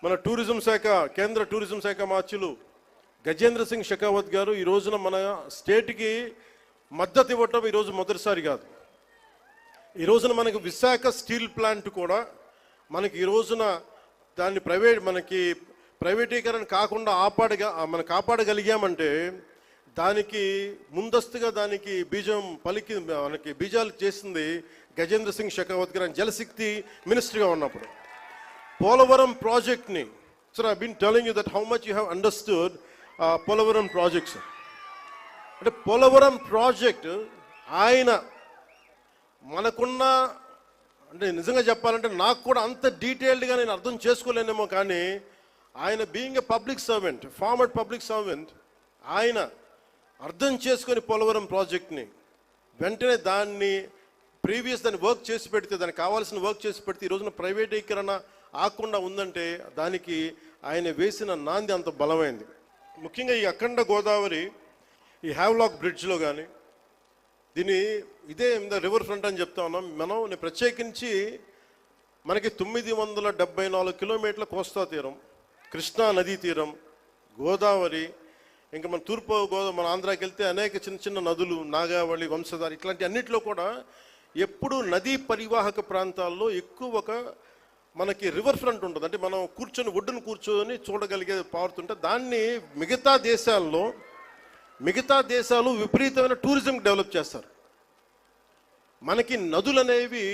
మన టూరిజం శాఖ కేంద్ర టూరిజం శాఖ మార్చులు గజేంద్ర సింగ్ షెకావత్ గారు ఈ రోజున మన స్టేట్కి మద్దతు ఇవ్వటం ఈరోజు మొదటిసారి కాదు. ఈ రోజున మనకి విశాఖ స్టీల్ ప్లాంట్ కూడా మనకి ఈ రోజున దాన్ని ప్రైవేటీకరణ కాకుండా కాపాడగలిగామంటే దానికి ముందస్తుగా దానికి మనకి బీజాలు చేసింది గజేంద్ర సింగ్ షెకావత్ గారు జలశక్తి మినిస్టర్గా ఉన్నప్పుడు. పోలవరం ప్రాజెక్ట్ని sir I been telling you that how much you have understood Polavaram projects. అంటే పోలవరం ప్రాజెక్ట్ ఆయన మనకున్న అంటే నిజంగా చెప్పాలంటే నాకు కూడా అంత డీటెయిల్డ్గా నేను అర్థం చేసుకోలేనేమో, కానీ ఆయన being a public servant, former public servant, ఆయన అర్థం చేసుకొని పోలవరం ప్రాజెక్ట్ని వెంటనే దాన్ని వర్క్ చేసి పెడితే, దానికి కావాల్సిన వర్క్ చేసి పెడితే ఈ రోజున ప్రైవేటీకరణ ఆకుండా ఉందంటే దానికి ఆయన వేసిన నాంది అంత బలమైంది. ముఖ్యంగా ఈ అఖండ గోదావరి ఈ హ్యావ్లాక్ బ్రిడ్జ్లో కానీ ఇదే రివర్ ఫ్రంట్ అని చెప్తా ఉన్నాం నేను ప్రత్యేకించి మనకి 974 కిలోమీటర్ల కోస్తా తీరం, కృష్ణా నదీ తీరం, గోదావరి, ఇంకా మన మన ఆంధ్రాకి వెళ్తే అనేక చిన్న చిన్న నదులు, నాగావళి, వంశధార, ఇట్లాంటి అన్నింటిలో కూడా ఎప్పుడు నదీ పరివాహక ప్రాంతాల్లో ఎక్కువ మనకి రివర్ ఫ్రంట్ ఉంటుంది. అంటే మనం ఒడ్డును కూర్చొని చూడగలిగే పారుతుంటే దాన్ని మిగతా దేశాలు విపరీతమైన టూరిజం డెవలప్ చేస్తారు. మనకి నదులు అనేవి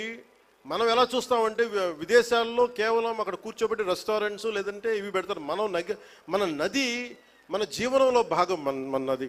మనం ఎలా చూస్తామంటే విదేశాల్లో కేవలం అక్కడ కూర్చోబెట్టి రెస్టారెంట్స్ లేదంటే ఇవి పెడతారు. మన నది మన జీవనంలో భాగం మన నది.